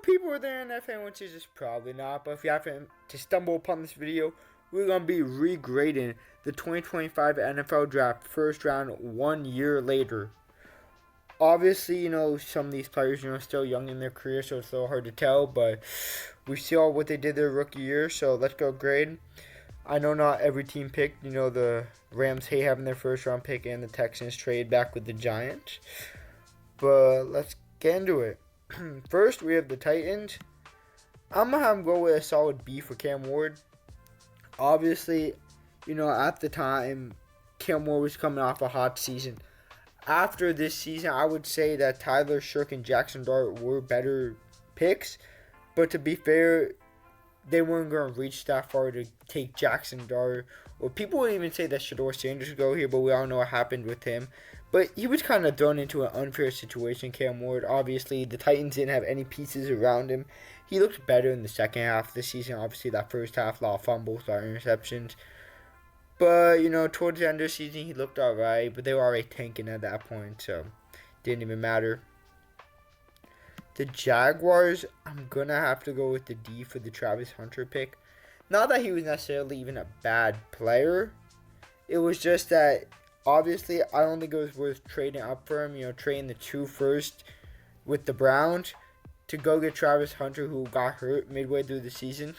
people are there in NFL is probably not, but if you happen to stumble upon this video, we're going to be regrading the 2025 NFL Draft first round 1 year later. Obviously, some of these players, still young in their career, so it's a little hard to tell, but we saw what they did their rookie year, so let's go grade. I know not every team picked, the Rams hate having their first round pick and the Texans trade back with the Giants, but let's get into it. First, we have the Titans. I'm going to have them go with a solid B for Cam Ward. Obviously, at the time, Cam Ward was coming off a hot season. After this season, I would say that Tyler Shough and Jackson Dart were better picks. But to be fair, they weren't going to reach that far to take Jackson Dart. Or people would even say that Shedeur Sanders would go here, but we all know what happened with him. But he was kind of thrown into an unfair situation, Cam Ward. Obviously, the Titans didn't have any pieces around him. He looked better in the second half of the season. Obviously, that first half, a lot of fumbles, a lot of interceptions. But, towards the end of the season, he looked alright. But they were already tanking at that point, so didn't even matter. The Jaguars, I'm going to have to go with the D for the Travis Hunter pick. Not that he was necessarily even a bad player. It was just that, obviously, I don't think it was worth trading up for him. Trading the 2 first with the Browns to go get Travis Hunter, who got hurt midway through the season.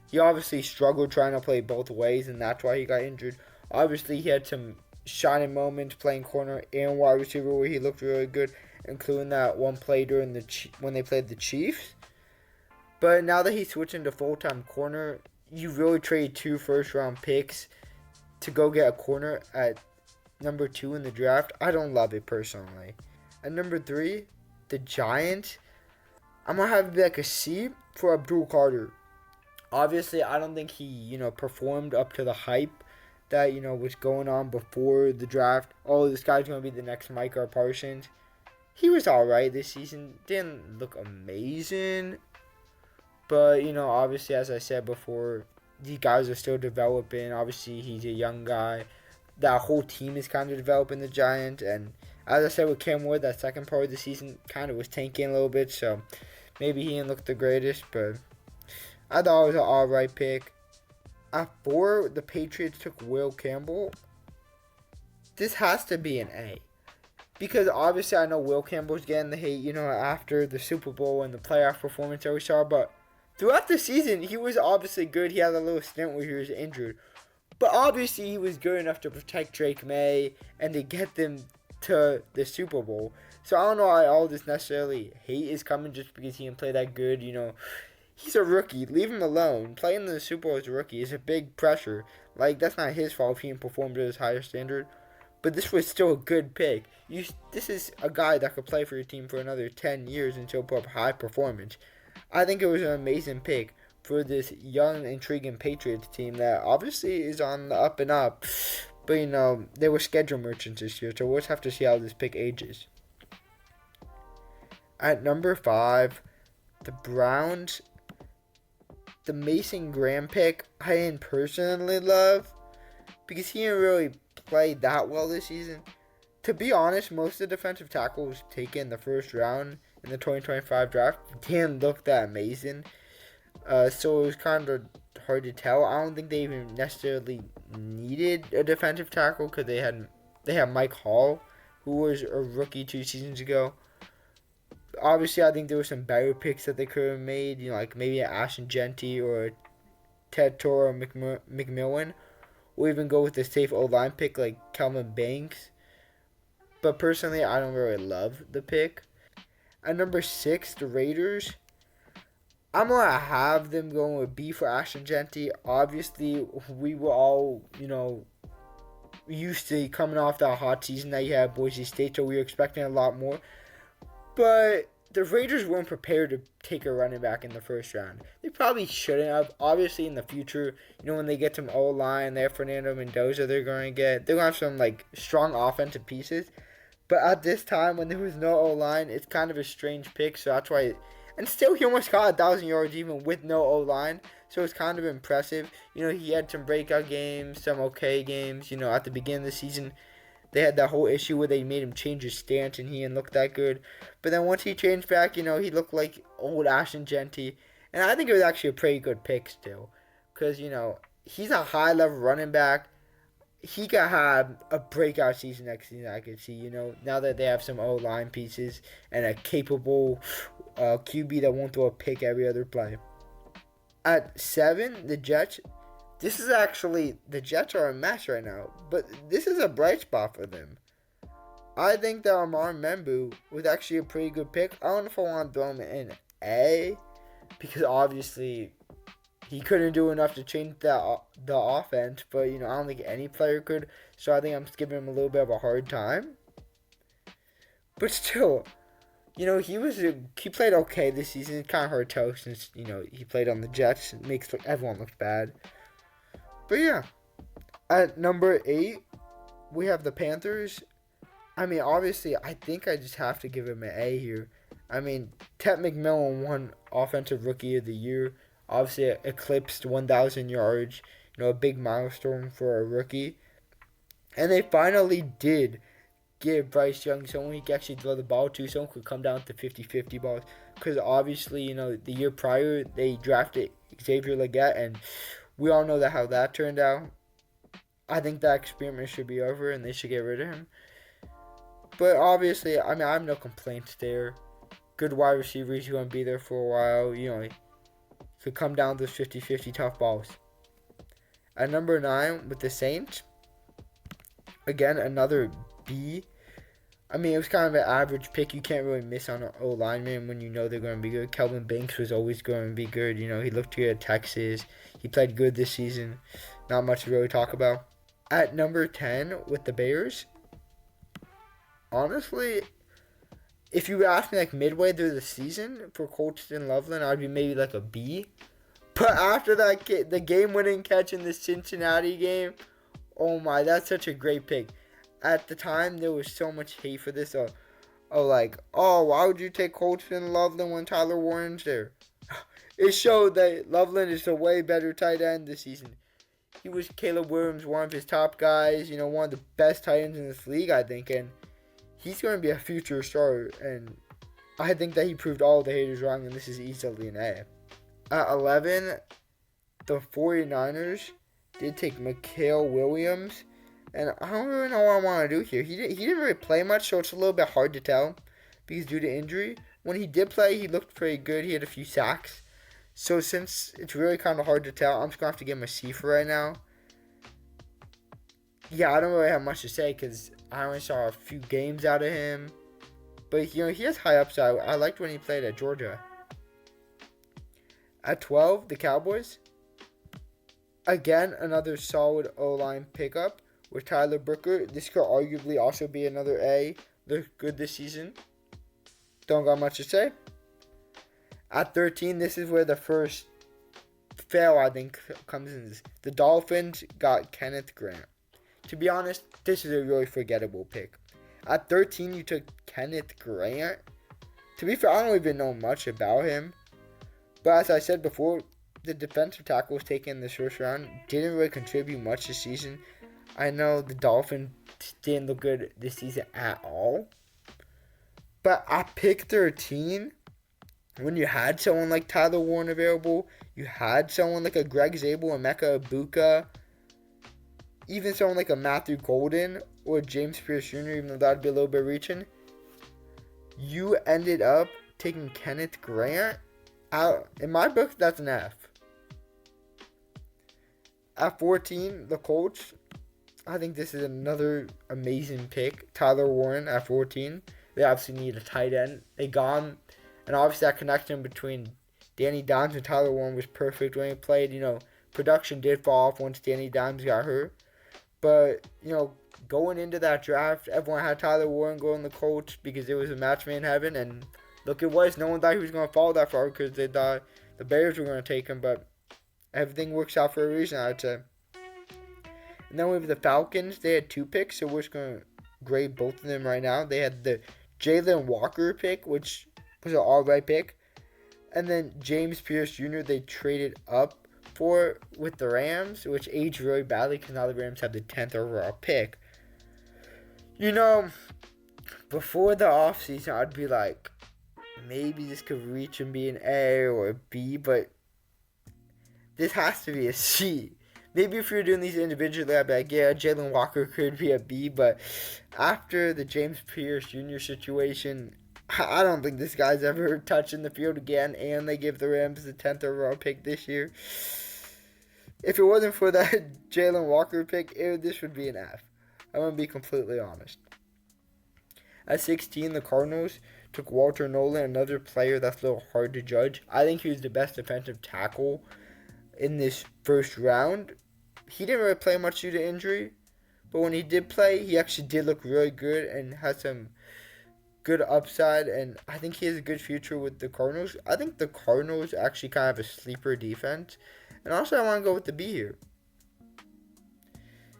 He obviously struggled trying to play both ways, and that's why he got injured. Obviously, he had some shining moments playing corner and wide receiver where he looked really good, including that one play during when they played the Chiefs. But now that he's switching to full-time corner, you really trade 2 first-round picks to go get a corner at number 2 in the draft. I don't love it personally. At number 3, the Giants, I'm going to have it be like a C for Abdul Carter. Obviously, I don't think he, performed up to the hype that, was going on before the draft. Oh, this guy's going to be the next Micah Parsons. He was alright this season. Didn't look amazing. But, obviously, as I said before, these guys are still developing. Obviously, he's a young guy. That whole team is kind of developing the Giants. And as I said with Cam Ward, that second part of the season kind of was tanking a little bit. So, maybe he didn't look the greatest, but I thought it was an alright pick. At 4, the Patriots took Will Campbell. This has to be an A. Because obviously I know Will Campbell's getting the hate, after the Super Bowl and the playoff performance that we saw. But throughout the season, he was obviously good. He had a little stint where he was injured. But obviously he was good enough to protect Drake May and to get them to the Super Bowl. So I don't know why all this necessarily hate is coming just because he didn't play that good, He's a rookie. Leave him alone. Playing in the Super Bowl as a rookie is a big pressure. That's not his fault if he didn't perform to his higher standard. But this was still a good pick. This is a guy that could play for your team for another 10 years until put up high performance. I think it was an amazing pick for this young, intriguing Patriots team that obviously is on the up and up. But, they were schedule merchants this year, so we'll just have to see how this pick ages. At number 5, the Browns. The Mason Graham pick, I didn't personally love because he didn't really play that well this season. To be honest, most of the defensive tackles taken in the first round in the 2025 draft didn't look that amazing. So it was kind of hard to tell. I don't think they even necessarily needed a defensive tackle because they had Mike Hall, who was a rookie 2 seasons ago. Obviously, I think there were some better picks that they could have made, like maybe an Ashton Jeanty or a Ted Torr or McMillan, or even go with a safe O-line pick like Kelvin Banks. But personally, I don't really love the pick. At number 6, the Raiders, I'm going to have them going with B for Ashton Jeanty. Obviously, we were all, used to coming off that hot season that you had at Boise State, so we were expecting a lot more. But the Raiders weren't prepared to take a running back in the first round. They probably shouldn't have. Obviously, in the future, when they get some O-line, they have Fernando Mendoza they're going to get. They're going to have some, strong offensive pieces. But at this time, when there was no O-line, it's kind of a strange pick. So that's why. And still, he almost got 1,000 yards even with no O-line. So it's kind of impressive. He had some breakout games, some okay games, at the beginning of the season. they had that whole issue where they made him change his stance and he didn't look that good. But then once he changed back, he looked like old Ashton Genty. And I think it was actually a pretty good pick still. Because, he's a high-level running back. He could have a breakout season next season, I could see, now that they have some O-line pieces and a capable QB that won't throw a pick every other play. At 7, the Jets. The Jets are a mess right now, but this is a bright spot for them. I think that Amar Membu was actually a pretty good pick. I don't know if I want to throw him in A, because obviously he couldn't do enough to change the offense, but, I don't think any player could, so I think I'm just giving him a little bit of a hard time. But still, he played okay this season. It's kind of hard to tell since, he played on the Jets. It makes everyone look bad. But yeah, at number 8, we have the Panthers. I mean, obviously, I think I just have to give him an A here. I mean, Ted McMillan won Offensive Rookie of the Year. Obviously, eclipsed 1,000 yards. A big milestone for a rookie. And they finally did give Bryce Young someone he could actually throw the ball to. Someone could come down to 50-50 balls. Because obviously, the year prior, they drafted Xavier Legette, and we all know how that turned out. I think that experiment should be over and they should get rid of him. But obviously, I have no complaints there. Good wide receivers who going to be there for a while. Could come down to 50-50 tough balls. At number 9 with the Saints. Again, another B. It was kind of an average pick. You can't really miss on an O-lineman when they're going to be good. Kelvin Banks was always going to be good. He looked good at Texas. He played good this season. Not much to really talk about. At number 10 with the Bears. Honestly, if you asked me midway through the season for Colston Loveland, I'd be maybe a B. But after that, the game-winning catch in the Cincinnati game, oh my, that's such a great pick. At the time, there was so much hate for this. Why would you take Colston Loveland when Tyler Warren's there? It showed that Loveland is a way better tight end this season. He was Caleb Williams, one of his top guys, one of the best tight ends in this league, I think, and he's going to be a future star, and I think that he proved all the haters wrong, and this is easily an A. At 11, the 49ers did take Mikael Williams, and I don't really know what I want to do here. He didn't really play much, so it's a little bit hard to tell because due to injury. When he did play, he looked pretty good. He had a few sacks. So since it's really kind of hard to tell, I'm just going to have to give him a C for right now. Yeah, I don't really have much to say because I only saw a few games out of him. But, he has high upside. I liked when he played at Georgia. At 12, the Cowboys. Again, another solid O-line pickup with Tyler Brooker. This could arguably also be another A. They're good this season. Don't got much to say. At 13, this is where the first fail, I think, comes in. The Dolphins got Kenneth Grant. To be honest, this is a really forgettable pick. At 13, you took Kenneth Grant. To be fair, I don't even know much about him. But as I said before, the defensive tackle was taken in the first round. Didn't really contribute much this season. I know the Dolphins didn't look good this season at all. But at pick 13, when you had someone like Tyler Warren available, you had someone like a Greg Zabel and Mecca Ibuka, even someone like a Matthew Golden or James Pierce Jr., even though that would be a little bit reaching, you ended up taking Kenneth Grant. In my book, that's an F. At 14, the Colts. I think this is another amazing pick. Tyler Warren at 14. They obviously need a tight end. They got him. And obviously that connection between Danny Dimes and Tyler Warren was perfect when he played. Production did fall off once Danny Dimes got hurt. But, going into that draft, everyone had Tyler Warren go in the Colts because it was a match made in heaven. And look, it was. No one thought he was going to fall that far because they thought the Bears were going to take him. But everything works out for a reason, I'd say. And then we have the Falcons. They had 2 picks, so we're just going to grade both of them right now. They had the Jalen Walker pick, which was an alright pick. And then James Pierce Jr. they traded up for with the Rams, which aged really badly because now the Rams have the 10th overall pick. You know, before the offseason, I'd be like, maybe this could reach and be an A or a B, but this has to be a C. Maybe if you're doing these individually, I'd be like, yeah, Jalen Walker could be a B, but after the James Pierce Jr. situation, I don't think this guy's ever touching the field again, and they give the Rams the 10th overall pick this year. If it wasn't for that Jalen Walker pick, this would be an F. I'm going to be completely honest. At 16, the Cardinals took Walter Nolan, another player that's a little hard to judge. I think he was the best defensive tackle in this first round. He didn't really play much due to injury, but when he did play, he actually did look really good and had some good upside, and I think he has a good future with the Cardinals. I think the Cardinals actually kind of have a sleeper defense, and also I want to go with the B here.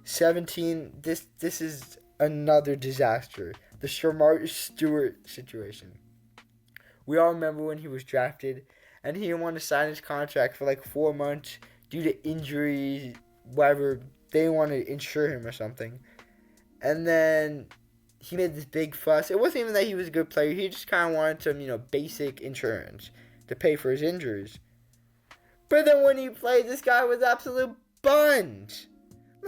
17, this is another disaster. The Shemar Stewart situation. We all remember when he was drafted, and he didn't want to sign his contract for like 4 months due to injuries, whatever. They didn't want to insure him or something. And then he made this big fuss. It wasn't even that he was a good player. He just kind of wanted some, basic insurance to pay for his injuries. But then when he played, this guy was absolute sponge.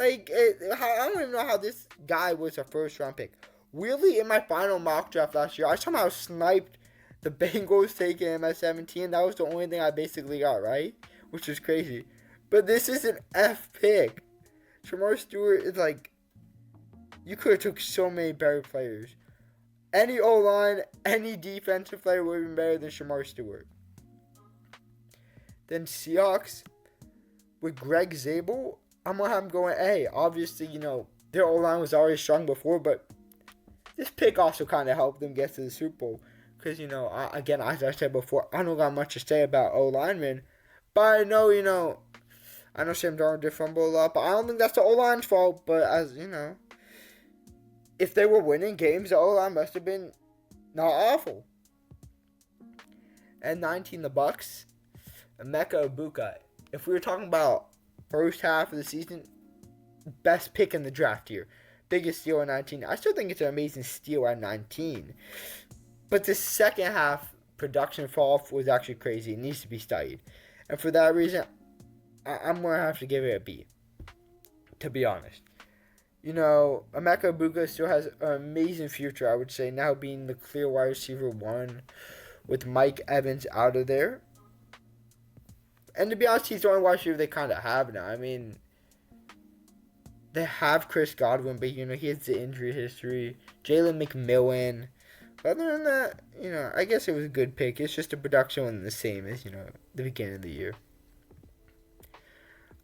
I don't even know how this guy was a first-round pick. Really, in my final mock draft last year, I somehow sniped the Bengals taking him at 17. That was the only thing I basically got right, which is crazy. But this is an F pick. Shemar Stewart is you could have took so many better players. Any O-line, any defensive player would have been better than Shemar Stewart. Then Seahawks with Greg Zabel, I'm going to have him going A. Obviously, their O-line was already strong before, but this pick also kind of helped them get to the Super Bowl. Because, again, as I said before, I don't got much to say about O-linemen. But I know, I know Sam Darnold did fumble a lot, but I don't think that's the O-line's fault. But as, if they were winning games, the O-line must have been not awful. And 19, the Bucks, Emeka Egbuka. If we were talking about first half of the season, best pick in the draft year. Biggest steal at 19. I still think it's an amazing steal at 19. But the second half production fall was actually crazy. It needs to be studied. And for that reason, I'm going to have to give it a B. To be honest. Emeka Egbuka still has an amazing future, I would say, now being the clear wide receiver 1 with Mike Evans out of there. And to be honest, he's the only wide receiver they kind of have now. I mean, they have Chris Godwin, but, he has the injury history. Jalen McMillan. But other than that, I guess it was a good pick. It's just the production wasn't the same as, the beginning of the year.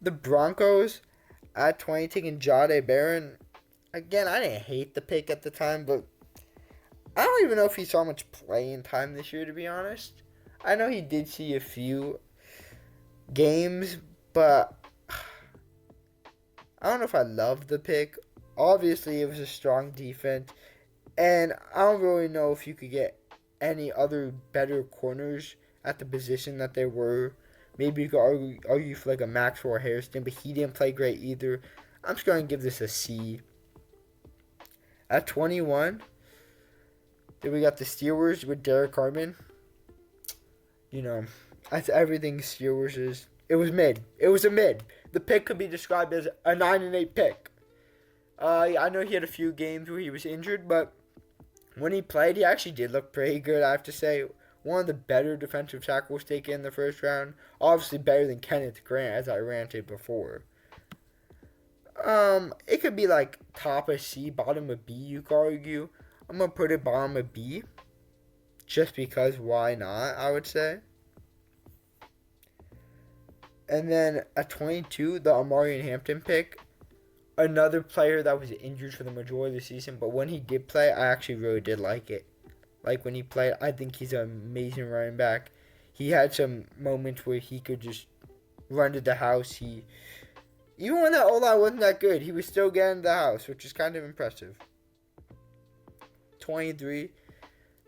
The Broncos at 20 taking Jahdae Barron. Again, I didn't hate the pick at the time, but I don't even know if he saw much playing time this year, to be honest. I know he did see a few games, but I don't know if I loved the pick. Obviously, it was a strong defense, and I don't really know if you could get any other better corners at the position that they were. Maybe you could argue for a Maxwell Harrison, but he didn't play great either. I'm just going to give this a C. At 21, then we got the Steelers with Derek Carman. That's everything Steelers is. It was mid. It was a mid. The pick could be described as a 9-8 pick. I know he had a few games where he was injured, but when he played, he actually did look pretty good, I have to say. One of the better defensive tackles taken in the first round. Obviously better than Kenneth Grant, as I ranted before. It could be top of C, bottom of B, you could argue. I'm going to put it bottom of B. Just because, why not, I would say. And then at 22, the Amari Hampton pick. Another player that was injured for the majority of the season, but when he did play, I actually really did like it. When he played, I think he's an amazing running back. He had some moments where he could just run to the house. Even when that O-line wasn't that good, he was still getting to the house, which is kind of impressive. 23,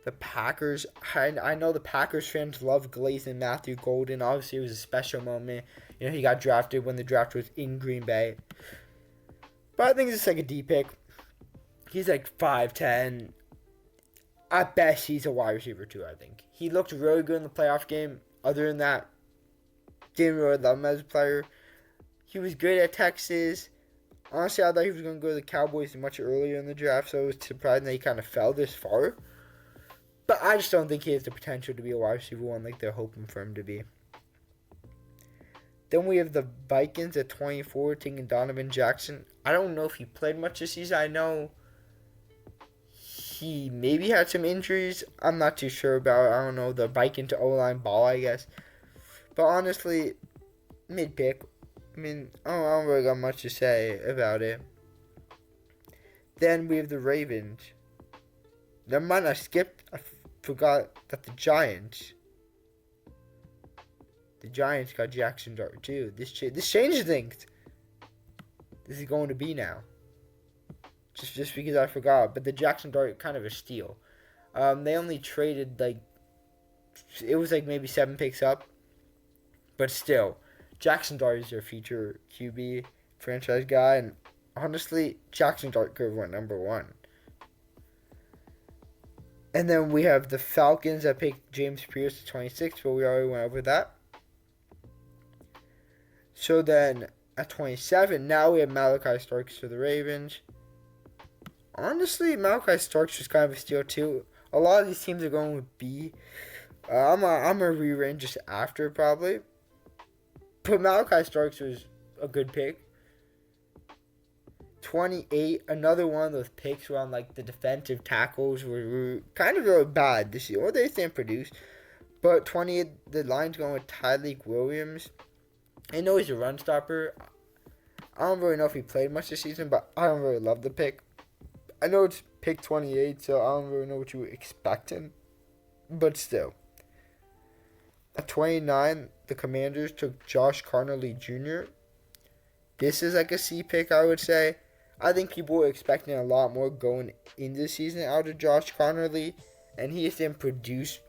the Packers. I know the Packers fans love glazing Matthew Golden. Obviously, it was a special moment. He got drafted when the draft was in Green Bay. But I think it's a D pick. He's like 5'10". At best, he's a wide receiver too, I think. He looked really good in the playoff game. Other than that, didn't really love him as a player. He was good at Texas. Honestly, I thought he was going to go to the Cowboys much earlier in the draft, so it was surprising that he kind of fell this far. But I just don't think he has the potential to be a wide receiver one like they're hoping for him to be. Then we have the Vikings at 24 taking Donovan Jackson. I don't know if he played much this season. I know he maybe had some injuries. I'm not too sure about it. I don't know. The Viking to O-line ball, I guess. But honestly, mid-pick. I mean, I don't really got much to say about it. Then we have the Ravens. Never mind, I skipped. I forgot that the Giants got Jackson Dart too. This changes things. This is going to be now. Just because I forgot. But the Jackson Dart kind of a steal. They only traded it was maybe 7 picks up. But still, Jackson Dart is their future QB franchise guy. And honestly, Jackson Dart could have went number 1. And then we have the Falcons that picked James Pierce at 26, but we already went over that. So then at 27, now we have Malachi Starks for the Ravens. Honestly, Malachi Starks was kind of a steal too. A lot of these teams are going with B. I'm a re-range just after probably. But Malachi Starks was a good pick. 28, another one of those picks around the defensive tackles were kind of really bad this year. Or they didn't produce. But 28, the line's going with Tyleik Williams. I know he's a run stopper. I don't really know if he played much this season, but I don't really love the pick. I know it's pick 28, so I don't really know what you were expecting. But still. At 29, the Commanders took Josh Conerly Jr. This is a C pick, I would say. I think people were expecting a lot more going into the season out of Josh Conerly, and he just didn't produce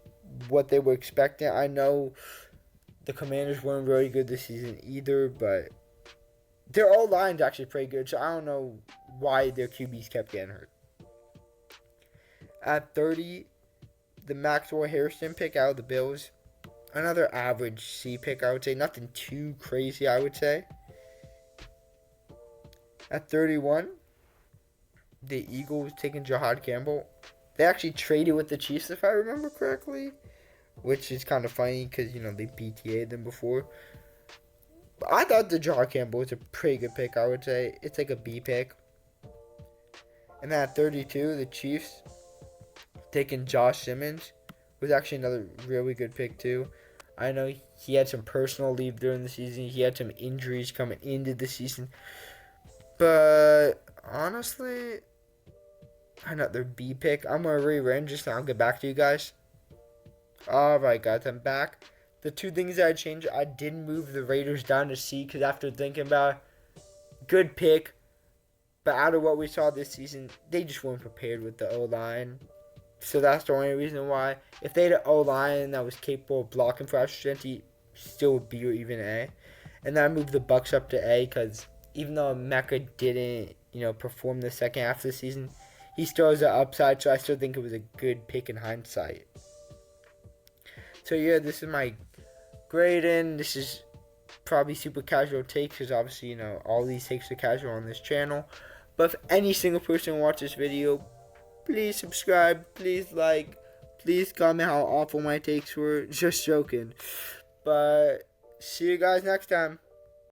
what they were expecting. I know the Commanders weren't very good this season either, but their O-line's actually pretty good, so I don't know why their QBs kept getting hurt. At 30, the Maxwell Harrison pick out of the Bills. Another average C pick, I would say. Nothing too crazy, I would say. At 31, the Eagles taking Jahad Campbell. They actually traded with the Chiefs, if I remember correctly, which is kind of funny because, they PTA'd them before. But I thought the Jahad Campbell was a pretty good pick, I would say. It's a B pick. And then at 32, the Chiefs taking Josh Simmons. Was actually another really good pick, too. I know he had some personal leave during the season. He had some injuries coming into the season. But honestly, another B pick. I'm going to rearrange this and I'll get back to you guys. Alright, guys, I'm back. The 2 things I changed, I didn't move the Raiders down to C because after thinking about it, good pick. But out of what we saw this season, they just weren't prepared with the O-line. So that's the only reason why. If they had an O-line that was capable of blocking for Ashton, still would B or even A. And then I moved the Bucks up to A because even though Mecca didn't, perform the second half of the season, he still has an upside, so I still think it was a good pick in hindsight. So yeah, this is my grading. This is probably super casual takes because obviously, all these takes are casual on this channel. But if any single person watches this video, please subscribe, please like, please comment how awful my takes were. Just joking. But see you guys next time.